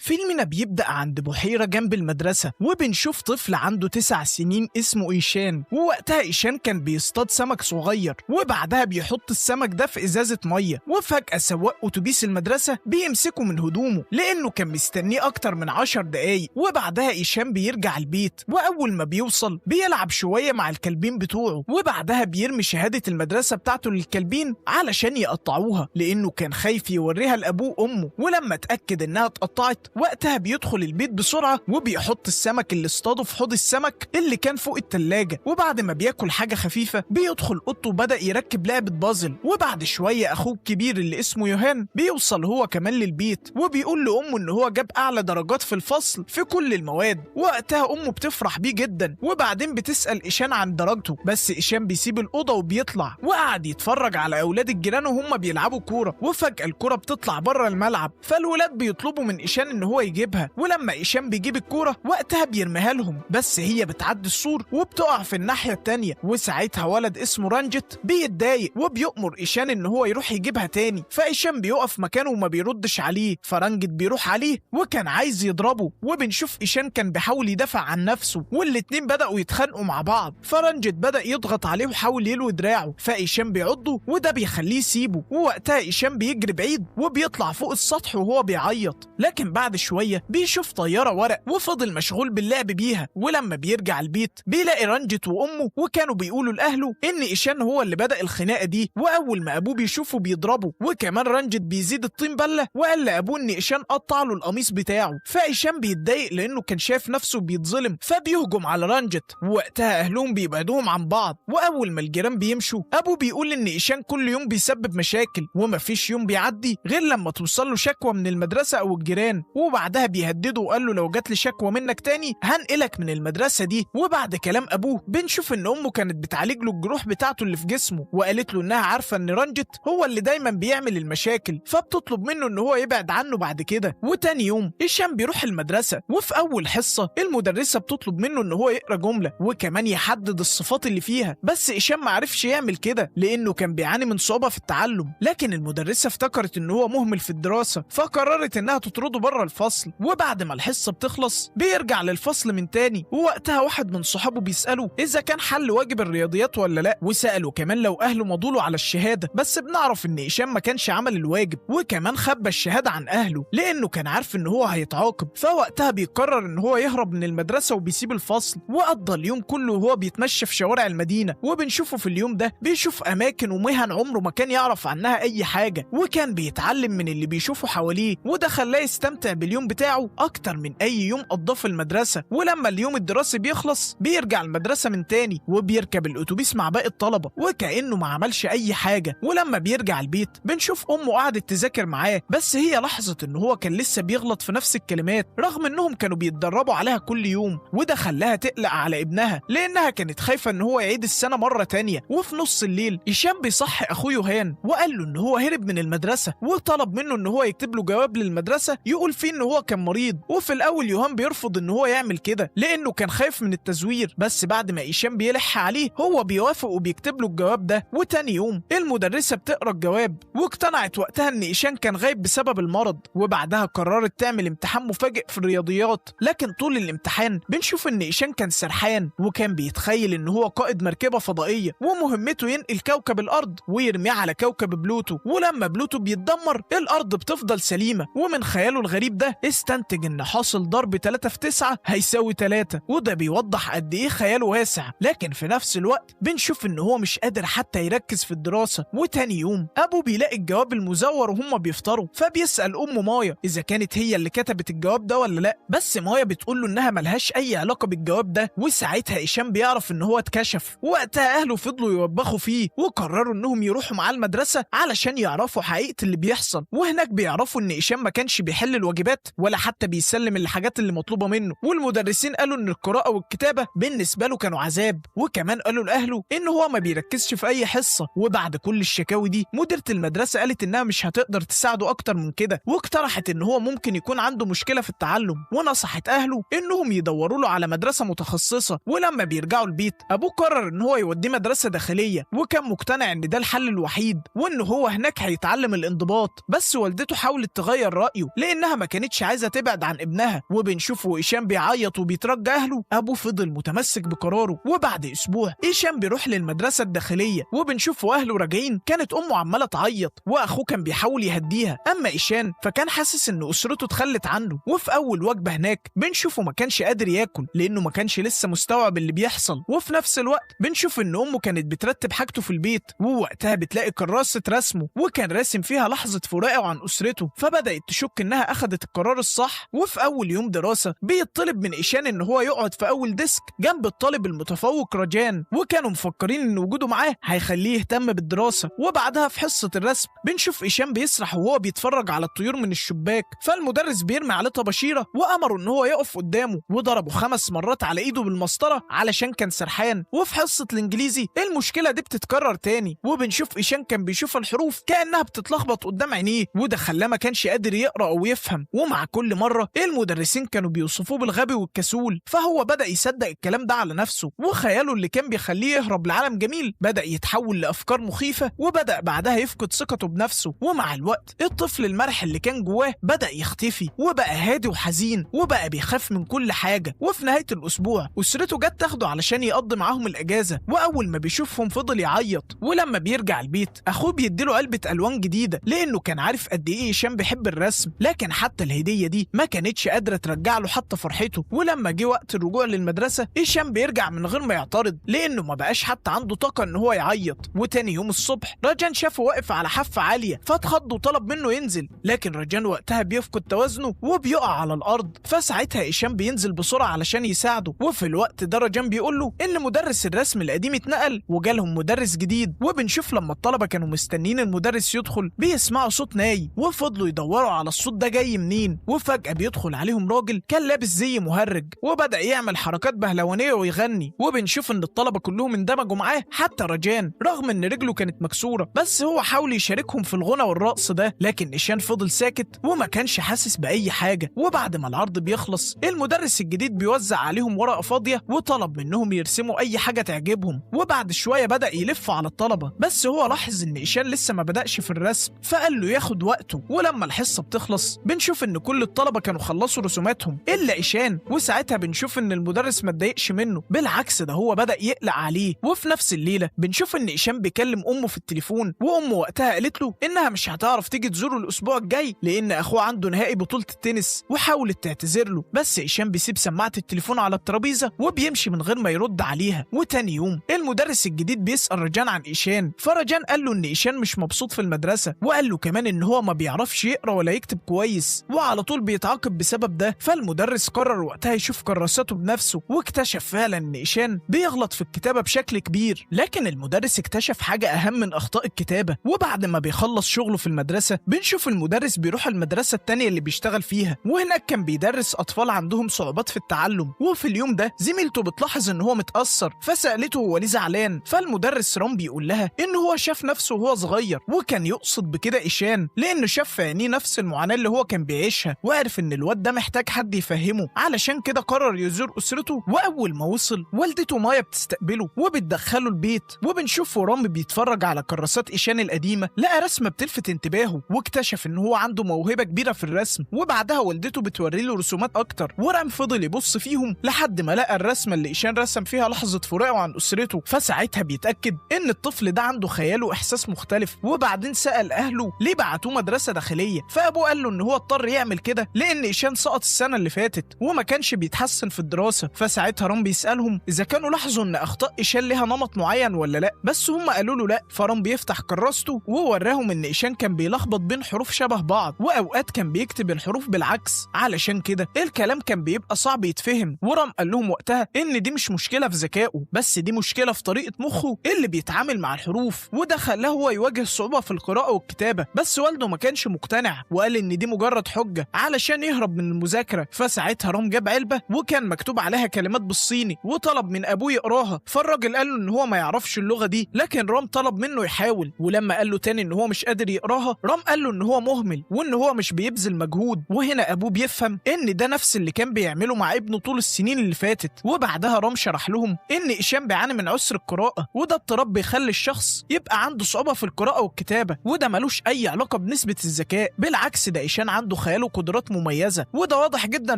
فيلمنا بيبدأ عند بحيرة جنب المدرسة، وبنشوف طفل عنده 9 سنين اسمه إيشان. ووقتها إيشان كان بيصطاد سمك صغير، وبعدها بيحط السمك ده في إزازة مية. وفجأة سواق أتوبيس المدرسة بيمسكه من هدومه لأنه كان مستنيه أكتر من 10 دقايق. وبعدها إيشان بيرجع البيت، وأول ما بيوصل بيلعب شوية مع الكلبين بتوعه، وبعدها بيرمي شهادة المدرسة بتاعته للكلبين علشان يقطعوها لأنه كان خايف يوريها لأبوه وأمه. ولما اتأكد إنها اتقطعت وقتها بيدخل البيت بسرعة، وبيحط السمك اللي اصطاده في حوض السمك اللي كان فوق التلاجة. وبعد ما بياكل حاجة خفيفة بيدخل أوضته وبدأ يركب لعبة بازل. وبعد شوية أخوه الكبير اللي اسمه يوهان بيوصل هو كمان للبيت، وبيقول لأمه إن هو جاب أعلى درجات في الفصل في كل المواد. وقتها أمه بتفرح بيه جدا، وبعدين بتسأل إيشان عن درجته، بس إيشان بيسيب الأوضة وبيطلع وقعد يتفرج على أولاد الجيران وهم بيلعبوا كورة. وفجأة الكورة بتطلع بره الملعب، فالولاد بيطلبوا من إيشان إن هو يجيبها. ولما إيشان بيجيب الكورة وقتها بيرميها لهم، بس هي بتعدي السور وبتقع في الناحية التانية. وساعتها ولد اسمه رانجت بيتضايق وبيؤمر إيشان إن هو يروح يجيبها تاني، فإيشان بيقف مكانه وما بيردش عليه. فرانجت بيروح عليه وكان عايز يضربه، وبنشوف إيشان كان بيحاول يدافع عن نفسه، والاتنين بدأوا يتخانقوا مع بعض. فرانجت بدأ يضغط عليه وحاول يلوي دراعه، فإيشان بيعضه وده بيخليه يسيبه. ووقتها إيشان بيجري بعيد وبيطلع فوق السطح وهو بيعيط. لكن بعد شوية بيشوف طيارة ورق وفضل مشغول باللعب بيها. ولما بيرجع البيت بيلاقي رانجت وأمه وكانوا بيقولوا لأهله إن إيشان هو اللي بدأ الخناقة دي، وأول ما أبوه بيشوفه بيضربه. وكمان رانجت بيزيد الطين بلة وقال لأبوه إن إيشان قطع له القميص بتاعه. فإيشان بيتضايق لأنه كان شايف نفسه بيتظلم، فبيهجم على رانجت. ووقتها أهلهم بيبعدوهم عن بعض. وأول ما الجيران بيمشوا أبوه بيقول إن إيشان كل يوم بيسبب مشاكل، ومفيش يوم بيعدي غير لما توصل له شكوى من المدرسة أو الجيران. وبعدها بيهدده وقال له لو جات لي شكوى منك تاني هنقلك من المدرسة دي. وبعد كلام أبوه بنشوف إن أمه كانت بتعالج له الجروح بتاعته اللي في جسمه، وقالت له إنها عارفة إن رانجت هو اللي دايما بيعمل المشاكل، فبتطلب منه إن هو يبعد عنه بعد كده. وتاني يوم إيشان بيروح المدرسة، وفي أول حصة المدرسة بتطلب منه إن هو يقرأ جملة وكمان يحدد الصفات اللي فيها، بس إيشان معرفش يعمل كده لأنه كان بيعاني من صعوبة في التعلم. لكن المدرسة افتكرت إن هو مهمل في الدراسة، فقررت إنها تطرده بره الفصل. وبعد ما الحصة بتخلص بيرجع للفصل من تاني، ووقتها واحد من صحابه بيسأله إذا كان حل واجب الرياضيات ولا لأ، وسأله كمان لو أهله مضوله على الشهادة. بس بنعرف إن إيشان ما كانش عمل الواجب، وكمان خبى الشهادة عن أهله لأنه كان عارف إن هو هيتعاقب. فوقتها بيقرر إن هو يهرب من المدرسة وبيسيب الفصل. وقضى اليوم كله وهو بيتمشى في شوارع المدينة، وبنشوفه في اليوم ده بيشوف أماكن ومهن عمره ما كان يعرف عنها أي حاجة، وكان بيتعلم من اللي بيشوفه حواليه. وده خلاه يستمتع باليوم بتاعه أكتر من أي يوم قضاه في المدرسة. ولما اليوم الدراسي بيخلص بيرجع المدرسة من تاني، وبيركب الأتوبيس مع باقي الطلبة وكأنه ما عملش أي حاجة. ولما بيرجع البيت بنشوف أمه قعدت تذاكر معاه، بس هي لاحظت إن هو كان لسه بيغلط في نفس الكلمات رغم إنهم كانوا بيتدربوا عليها كل يوم. وده خلاها تقلق على ابنها لأنها كانت خايفة إن هو يعيد السنة مرة تانية. وفي نص الليل إيشان بيصحي أخوه يوهان وقال له إن هو هرب من المدرسة، وطلب منه إن هو يكتب له جواب للمدرسة يقول فيه إن هو كان مريض. وفي الأول يوهان بيرفض إن هو يعمل كده لأنه كان خايف من التزوير، بس بعد ما إيشان بيلح عليه هو بيوافق وبيكتب له الجواب ده. وتاني يوم المدرسة بتقرأ الجواب واقتنعت وقتها إن إيشان كان غايب بسبب المرض، وبعدها قررت تعمل امتحان مفاجئ في الرياضيات. لكن طول الامتحان بنشوف إن إيشان كان سرحان، وكان بيتخيل إن هو قائد مركبة فضائية ومهمته ينقل كوكب الأرض ويرميه على كوكب بلوتو. ولما بلوتو بيتدمر الأرض بتفضل سليمة. ومن خياله الغريب ده استنتج إن حاصل ضرب 3 في 9 هيساوي 3، وده بيوضح قد إيه خياله واسع. لكن في نفس الوقت بنشوف إن هو مش قادر حتى يركز في الدراسة. وتاني يوم أبوه بيلاقي الجواب المزور وهم بيفطروا، فبيسأل أمه مايا إذا كانت هي اللي كتبت الجواب ده ولا لأ، بس مايا بتقول له إنها ملهاش أي علاقة بالجواب ده. وساعتها إيشان بيعرف إن هو اتكشف. وقتها أهله فضلوا يوبخوا فيه وقرروا إنهم يروحوا معاه المدرسة علشان يعرفوا حقيقة اللي بيحصل. وهناك بيعرفوا إن إيشان ما كانش بيحل الواجبات ولا حتى بيسلم الحاجات اللي مطلوبة منه. والمدرسين قالوا إن القراءة والكتابة بالنسبة له كانوا عذاب، وكمان قالوا لأهله إن هو ما بيركزش في أي حصة. وبعد كل الشكاوي دي مديرة المدرسة قالت إنها مش هتقدر تساعده أكتر من كده، واقترحت إن هو ممكن يكون عنده مشكلة في التعلم، ونصحت أهله إنهم يدوروا له على مدرسة متخصصة. ولما بيرجعوا البيت أبوه قرر إن هو يوديه مدرسة داخلية، وكان مقتنع إن ده الحل الوحيد وإن هو هناك هيتعلم الانضباط. بس والدته حاولت تغير رأيه لأنها ما كانتش كانتش عايزة تبعد عن ابنها، وبنشوفه إيشان بيعيط وبيترجى أهله. أبوه فضل متمسك بقراره، وبعد أسبوع إيشان بيروح للمدرسة الداخلية، وبنشوفه أهله راجعين كانت أمه عمالة تعيط وأخوه كان بيحاول يهديها. أما إيشان فكان حاسس إن أسرته اتخلت عنه، وفي أول وجبة هناك بنشوفه ما كانش قادر ياكل لأنه ما كانش لسه مستوعب اللي بيحصل. وفي نفس الوقت بنشوف إن أمه كانت بترتب حاجته في البيت، ووقتها بتلاقي كراسة رسمه وكان راسم فيها لحظة فراقه عن أسرته، فبدأت تشك إنها أخدت القرار الصح. وفي أول يوم دراسة بيطلب من إيشان إن هو يقعد في أول ديسك جنب الطالب المتفوق رجان، وكانوا مفكرين إن وجوده معاه هيخليه يهتم بالدراسة. وبعدها في حصة الرسم بنشوف إيشان بيسرح وهو بيتفرج على الطيور من الشباك، فالمدرس بيرمي عليه طباشيرة وأمره إن هو يقف قدامه، وضربه 5 مرات على إيده بالمسطرة علشان كان سرحان. وفي حصة الإنجليزي المشكلة دي بتتكرر تاني، وبنشوف إيشان كان بيشوف الحروف كأنها بتتلخبط قدام عينيه، وده خلاه ما كانش قادر يقرأ أو يفهم. ومع كل مرة المدرسين كانوا بيوصفوه بالغبي والكسول، فهو بدأ يصدق الكلام ده على نفسه، وخياله اللي كان بيخليه يهرب لعالم جميل بدأ يتحول لأفكار مخيفة، وبدأ بعدها يفقد ثقته بنفسه. ومع الوقت الطفل المرح اللي كان جواه بدأ يختفي، وبقى هادي وحزين، وبقى بيخاف من كل حاجة. وفي نهاية الأسبوع أسرته جت تاخده علشان يقضي معاهم الأجازة، وأول ما بيشوفهم فضل يعيط. ولما بيرجع البيت أخوه بيديله علبة ألوان جديدة لأنه كان عارف قد إيه هشام بيحب الرسم، لكن حتى الهدية دي ما كانتش قادرة ترجع له حتى فرحته. ولما جه وقت الرجوع للمدرسة هشام بيرجع من غير ما يعترض لأنه ما بقاش حتى عنده طاقة إن هو يعيط. وتاني يوم الصبح رجان شافه واقف على حافة عالية فاتخض وطلب منه ينزل، لكن رجان وقتها بيفقد توازنه وبيقع على الأرض، فساعتها هشام بينزل بسرعة علشان يساعده. وفي الوقت ده رجان بيقول له إن مدرس الرسم القديم اتنقل وجالهم مدرس جديد. وبنشوف لما الطلبة كانوا مستنين المدرس يدخل بيسمعوا صوت ناي، وفضلوا يدوروا على الصوت ده جاي منين، وفجأة بيدخل عليهم راجل كان لابس زي مهرج وبدأ يعمل حركات بهلوانية ويغني. وبنشوف إن الطلبة كلهم اندمجوا معاه حتى رجان رغم إن رجله كانت مكسورة، بس هو حاول يشاركهم في الغنى والرقص ده، لكن إيشان فضل ساكت وما كانش حاسس بأي حاجة. وبعد ما العرض بيخلص المدرس الجديد بيوزع عليهم ورقة فاضية وطلب منهم يرسموا أي حاجة تعجبهم، وبعد شوية بدأ يلف على الطلبة، بس هو لاحظ إن إيشان لسه ما بدأش في الرسم فقال له ياخد وقته. ولما الحصة بتخلص بنشوف إن كل الطلبة كانوا خلصوا رسوماتهم إلا إيشان، وساعتها بنشوف إن المدرس ما اتضايقش منه، بالعكس ده هو بدأ يقلق عليه. وفي نفس الليلة بنشوف إن إيشان بيكلم أمه في التليفون، وأمه وقتها قالت له إنها مش هتعرف تيجي تزوره الأسبوع الجاي لأن أخوه عنده نهائي بطولة التنس، وحاولت تعتذر له بس إيشان بيسيب سماعة التليفون على الترابيزة وبيمشي من غير ما يرد عليها. وتاني يوم المدرس الجديد بيسأل رجان عن إيشان، فرجان قال له إن إيشان مش مبسوط في المدرسة، وقال له كمان إن هو ما بيعرفش يقرأ ولا يكتب كويس وعلى طول بيتعاقب بسبب ده. فالمدرس قرر وقتها يشوف كراساته بنفسه، واكتشف فعلا إن إيشان بيغلط في الكتابة بشكل كبير، لكن المدرس اكتشف حاجة أهم من أخطاء الكتابة. وبعد ما بيخلص شغله في المدرسة بنشوف المدرس بيروح المدرسة التانية اللي بيشتغل فيها، وهناك كان بيدرس أطفال عندهم صعوبات في التعلم. وفي اليوم ده زميلته بتلاحظ إن هو متأثر فسألته هو ليه زعلان، فالمدرس رام بيقول لها إن هو شاف نفسه وهو صغير وكان يقصد بكده إيشان لأنه شاف في عينيه نفس المعاناة اللي هو كان بيعيشها، وعرف إن الواد ده محتاج حد يفهمه، علشان كده قرر يزور أسرته. وأول ما وصل والدته مايا بتستقبله وبتدخله البيت، وبنشوف رام بيتفرج على كراسات إيشان القديمة لقى رسمة بتلفت انتباهه واكتشف إن هو عنده موهبة كبيرة في الرسم. وبعدها والدته بتوري له رسومات أكتر، ورام فضل يبص فيهم لحد ما لقى الرسمة اللي إيشان رسم فيها لحظة فراقه عن أسرته، فساعتها بيتأكد إن الطفل ده عنده خيال وإحساس مختلف. وبعدين سأل أهله ليه بعتوه مدرسة داخلية، فأبوه قال له إن هو اضطر يعمل كده لأن إيشان سقط السنة اللي فاتت وما كانش بيتحسن في الدراسة. فساعتها رام بيسألهم إذا كانوا لاحظوا إن أخطاء إيشان ليها نمط معين ولا لأ، بس هم قالوا له لأ. فرام بيفتح كراسته ووراهم إن إيشان كان بيلخبط بين حروف شبه بعض وأوقات كان بيكتب الحروف بالعكس، علشان كده الكلام كان بيبقى صعب يتفهم. ورام قال لهم وقتها إن دي مش مشكلة في ذكائه، بس دي مشكلة في طريقة مخه اللي بيتعامل مع الحروف، وده خلاه هو يواجه صعوبة في القراءة والكتابة. بس والده ما كانش مقتنع وقال إن دي مجرد حجة علشان يهرب من المذاكرة. فساعتها رام جاب علبة وكان مكتوب عليها كلمات بالصيني وطلب من أبوه يقراها، فالراجل قال له إن هو ما يعرفش اللغة دي، لكن رام طلب منه يحاول. ولما قال له تاني إن هو مش قادر يقراها رام قال له إن هو مهمل وإن هو مش بيبذل مجهود. وهنا أبوه بيفهم إن ده نفس اللي كان بيعمله مع ابنه طول السنين اللي فاتت. وبعدها رام شرح لهم إن إيشان بيعاني من عسر القراءة، وده اضطراب بيخلي الشخص يبقى عنده صعوبة في القراءة والكتابة، وده ملوش أي علاقة بنسبة الذكاء، بالعكس ده إيشان عنده خيال وقدرات مميزة، وده واضح جدا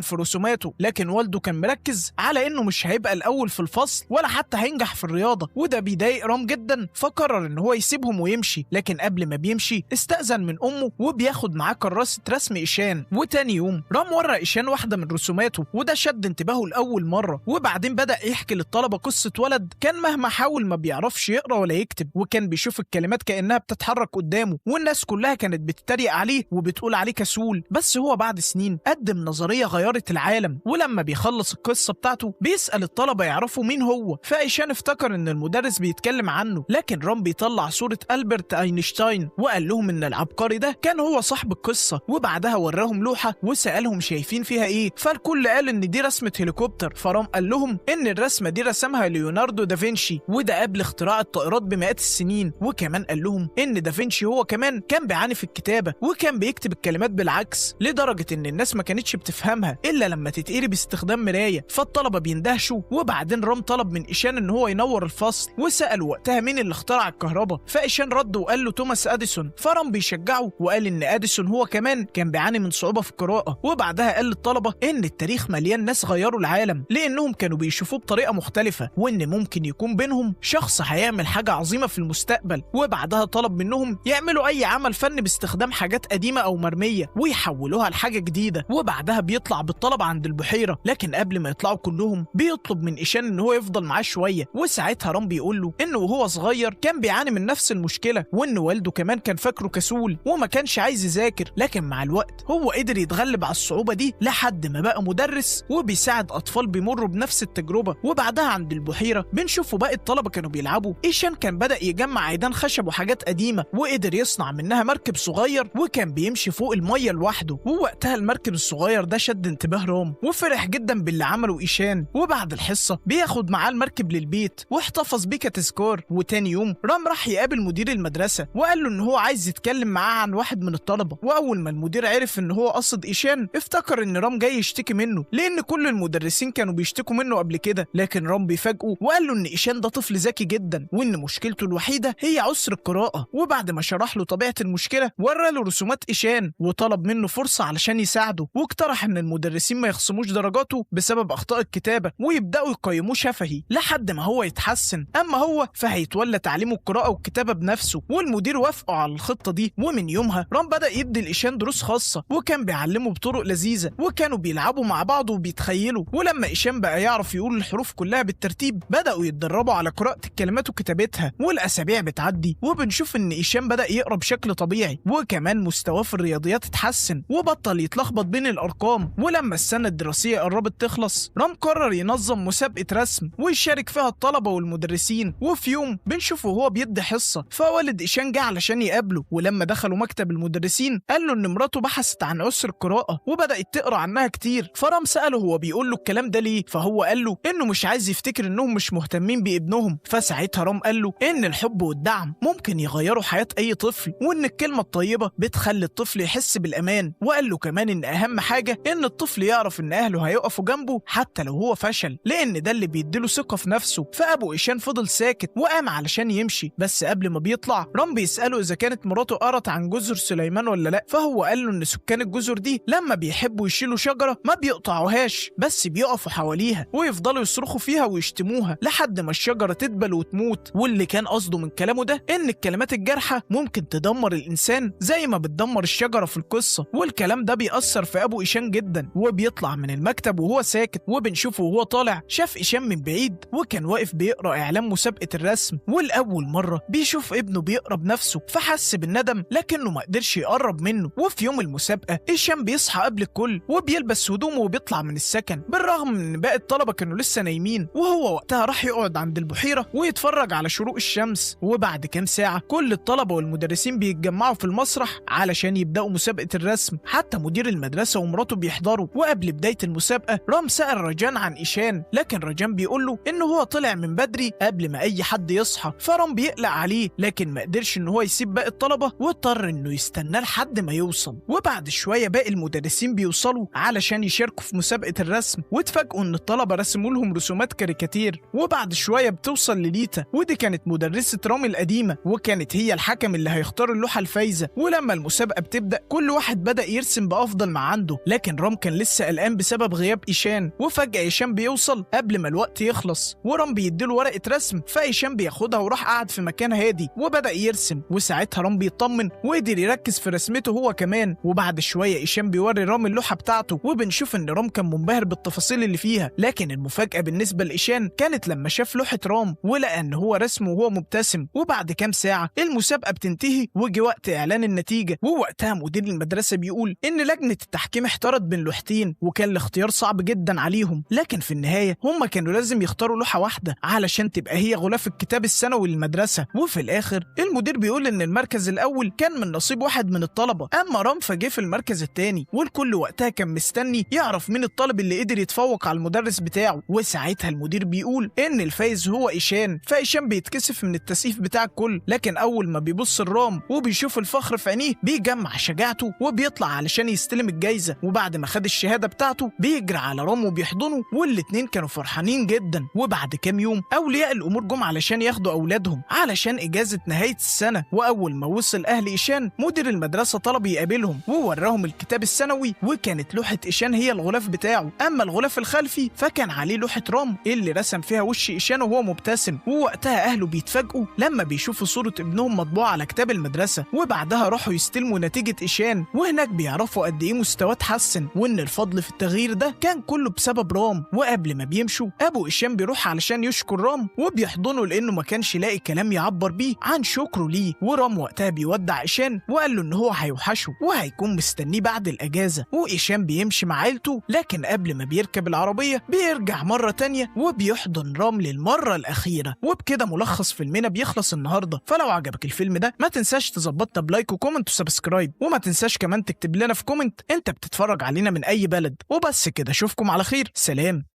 في رسوماته. لكن والده كان مركز على انه مش هيبقى الاول في الفصل ولا حتى هينجح في الرياضة، وده بيضايق رام جدا، فقرر ان هو يسيبهم ويمشي. لكن قبل ما بيمشي استأذن من امه وبياخد معاه كراسة رسم إيشان. وتاني يوم رام ورى إيشان واحدة من رسوماته، وده شد انتباهه لأول مرة. وبعدين بدأ يحكي للطلبة قصة ولد كان مهما حاول ما بيعرفش يقرأ ولا يكتب، وكان بيشوف الكلمات كأنها بتتحرك قدامه، والناس كلها كانت بتتريق عليه وبتقول عليه كسول. بس هو بعد سنين قدم نظرية غيرت العالم. ولما بيخلص القصة بتاعته بيسأل الطلبة يعرفوا مين هو، فإيشان افتكر ان المدرس بيتكلم عنه. لكن رام بيطلع صورة ألبرت أينشتاين وقال لهم ان العبقري ده كان هو صاحب القصة. وبعدها وراهم لوحة وسألهم شايفين فيها ايه، فالكل قال ان دي رسمة هليكوبتر. فرام قال لهم ان الرسمة دي رسمها ليوناردو دافنشي، وده قبل اختراع الطائرات بمئات السنين. وكمان قال لهم ان دافنشي هو كمان كان بيعاني في الكتابة، وكان بيكتب الكلمات بالعكس لدرجة ان الناس ما كانتش بتفهمها الا لما تتقري باستخدام مراية. فالطلبة بيندهشوا. وبعدين رام طلب من إيشان ان هو ينور الفصل، وسأل وقتها مين اللي اخترع الكهرباء، فإيشان رد وقال له توماس أديسون. فرام بيشجعه وقال ان أديسون هو كمان كان بيعاني من صعوبة في القراءة. وبعدها قال للطلبة ان التاريخ مليان ناس غيروا العالم لانهم كانوا بيشوفوه بطريقة مختلفة، وان ممكن يكون بينهم شخص هيعمل حاجة عظيمة في المستقبل. وبعدها طلب منهم يعملوا اي عمل فن باستخدام حاجات قديمة او مرمية ويحولوها لحاجة جديدة. وبعدها بيطلع بالطلبة عند البحيرة، لكن قبل ما يطلعوا كلهم بيطلب من إيشان ان هو يفضل معاه شوية. وساعتها رام بيقول له انه وهو صغير كان بيعاني من نفس المشكلة، وان والده كمان كان فاكره كسول وما كانش عايز يذاكر. لكن مع الوقت هو قدر يتغلب على الصعوبة دي لحد ما بقى مدرس وبيساعد أطفال بيمروا بنفس التجربة. وبعدها عند البحيرة بنشوفوا باقي الطلبة كانوا بيلعبوا. إيشان كان بدأ يجمع عيدان خشب وحاجات قديمة وقدر يصنع منها مركب صغير وكان بيمشي فوق المية لوحده. ووقتها المركب الصغير ده شد انتباه رام وفرح جدا باللي عمله إيشان. وبعد الحصة بياخد معاه المركب للبيت واحتفظ بيه كتذكار. وتاني يوم رام راح يقابل مدير المدرسة وقال له ان هو عايز يتكلم معاه عن واحد من الطلبة. واول ما المدير عرف ان هو قصد إيشان افتكر ان رام جاي يشتكي منه لان كل المدرسين كانوا بيشتكوا منه قبل كده. لكن رام بيفاجئه وقال له ان إيشان ده طفل ذكي جدا وان مشكلته الوحيدة هي عسر القراءة. وبعد ما شرح له طبيعة المشكلة ورى له رسومات إيشان وطلب منه فرصة علشان يساعده، واقترح ان المدرسين ما يخصموش درجاته بسبب اخطاء الكتابة ويبداوا يقيموه شفهي لحد ما هو يتحسن، اما هو فهيتولى تعليمه القراءة والكتابة بنفسه. والمدير وافقوا على الخطة دي، ومن يومها رام بدأ يدي لإيشان دروس خاصة وكان بيعلمه بطرق لذيذة وكانوا بيلعبوا مع بعض وبيتخيلوا. ولما إيشان بقى يعرف يقول الحروف كلها بالترتيب بدأوا يتدربوا على قراءة الكلمات وكتابتها. والأسابيع بتعدي وبنشوف إن إيشان بدأ يقرأ بشكل طبيعي، وكمان مستواه في الرياضيات اتحسن وبطل يتلخبط بين الأرقام. ولما السنة الدراسية قربت تخلص رام قرر ينظم مسابقة رسم ويشارك فيها الطلبة والمدرسين. وفي يوم بنشوفه وهو بيدي حصة فوالد إيشان جه علشان يقابله، ولما دخلوا مكتب المدرسين قال له إن مراته بحثت عن عسر القراءة وبدأت تقرأ عنها كتير. فرام سأله هو بيقول له الكلام ده ليه، فهو قال له إنه مش عايز يفتكر إنهم مش مهتمين بابنهم. فساعتها رام قال له إن الحب والدعم ممكن يغيروا حياة أي طفل، وإن الكلمة الطيبة بتخلي الطفل يحس بالأمان. وقال له كمان إن أهم حاجة إن الطفل يعرف إن أهله هيقفوا جنبه حتى لو هو فشل، لأن ده اللي بيديله ثقة في نفسه. فأبو إيشان فضل ساكت وقام علشان يمشي، بس قبل ما بيطلع رام بيسأله إذا كانت مراته قرت عن جزر سليمان ولا لأ، فهو قال له إن سكان الجزر دي لما بيحبوا يشيلوا شجرة ما بيقطعوهاش بس بيقفوا حواليها ويفضلوا يصرخوا فيها ويشتموها لحد ما الشجرة تدبل وتموت. واللي كان قصده من كلامه ده إن الكلمات الجارحة ممكن تدمر الإنسان زي ما بتدمر الشجرة في القصة. والكلام ده بيأثر في أبو إيشان جدا وبيطلع من المكتب وهو ساكت. وبنشوفه وهو طالع شاف إيشان من بعيد وكان واقف بيقرأ إعلان مسابقة الرسم، والأول مرة بيشوف ابنه بيقرأ بنفسه فحس بالندم لكنه ما قدرش يقرب منه. وفي يوم المسابقة إيشان بيصحى قبل الكل وبيلبس هدومه وبيطلع من السكن بالرغم من إن باقي الطلبة كانوا لسه نايمين، وهو وقتها راح يقعد عند البحيرة ويتفرج على شروق الشمس. وبعد كام ساعة كل الطلبة والمدرسين بيتجمعوا في المسرح علشان يبدأوا مسابقة الرسم، حتى مدير المدرسة ومراته بيحضروا. وقبل بداية المسابقة رام سأل رجان عن إيشان، لكن رجان بيقول له إنه هو طلع من بدري قبل ما أي حد يصحى. فرام بيقلق عليه لكن ما قدرش إن هو يسيب باقي الطلبة واضطر إنه يستناه لحد ما يوصل. وبعد شوية باقي المدرسين بيوصلوا علشان يشاركوا في مسابقة الرسم، واتفاجئوا إن الطلبة رسموا لهم رسومات كاريكاتير. وبعد شوية بتوصل لليتا ودي كانت مدرسة رام القديمة وكانت هي الحكم اللي هيختار اللوحة الفايزة. ولما المسابقة بتبدأ كل واحد وبدأ يرسم بأفضل ما عنده، لكن رام كان لسه قلقان بسبب غياب إيشان. وفجأة إيشان بيوصل قبل ما الوقت يخلص، ورام بيديله ورقة رسم، فإيشان بياخدها وراح قعد في مكان هادي وبدأ يرسم. وساعتها رام بيطمن وقدر يركز في رسمته هو كمان. وبعد شوية إيشان بيوري رام اللوحة بتاعته، وبنشوف إن رام كان منبهر بالتفاصيل اللي فيها. لكن المفاجأة بالنسبة لإيشان كانت لما شاف لوحة رام ولقى إن هو رسمه وهو مبتسم. وبعد كام ساعة المسابقة بتنتهي وجي وقت إعلان النتيجة، ووقتها مدير المدرسة بيقول إن لجنة التحكيم احتارت بين لوحتين، وكان الاختيار صعب جدا عليهم. لكن في النهاية هم كانوا لازم يختاروا لوحة واحدة علشان تبقى هي غلاف الكتاب السنوي للمدرسة. وفي الآخر المدير بيقول إن المركز الأول كان من نصيب واحد من الطلبة، أما رام فجه في المركز الثاني. والكل وقتها كان مستني يعرف مين الطالب اللي قدر يتفوق على المدرس بتاعه. وساعتها المدير بيقول إن الفايز هو إيشان. فإيشان بيتكسف من التسقيف بتاع الكل، لكن أول ما بيبص لرام وبيشوف الفخر في عينيه بيجمع شجاعته وبيطلع علشان يستلم الجايزة. وبعد ما خد الشهادة بتاعته بيجري على رام وبيحضنه، والاتنين كانوا فرحانين جدا. وبعد كام يوم أولياء الأمور جم علشان ياخدوا أولادهم علشان إجازة نهاية السنة. وأول ما وصل أهل إيشان مدير المدرسة طلب يقابلهم ووراهم الكتاب السنوي، وكانت لوحة إيشان هي الغلاف بتاعه. أما الغلاف الخلفي فكان عليه لوحة رام اللي رسم فيها وش إيشان وهو مبتسم. ووقتها أهله بيتفاجئوا لما بيشوفوا صورة ابنهم مطبوعة على كتاب المدرسة. وبعدها راحوا يستلموا نتيجة إيشان، وهناك بيعرفوا قد إيه مستواه اتحسن، وإن الفضل في التغيير ده كان كله بسبب رام. وقبل ما بيمشوا أبو إيشان بيروح علشان يشكر رام وبيحضنه لأنه ما كانش لاقي كلام يعبر بيه عن شكره ليه. ورام وقتها بيودع إيشان وقال له إن هو هيوحشه وهيكون مستنيه بعد الأجازة. وإيشان بيمشي مع عيلته، لكن قبل ما بيركب العربية بيرجع مرة تانية وبيحضن رام للمرة الأخيرة. وبكده ملخص فيلمنا بيخلص النهاردة. فلو عجبك الفيلم ده ما تنساش تظبطنا بلايك وكومنت وسبسكرايب، وما تنساش كمان تكتب لنا في كومنت انت بتتفرج علينا من أي بلد. وبس كده، اشوفكم على خير، سلام.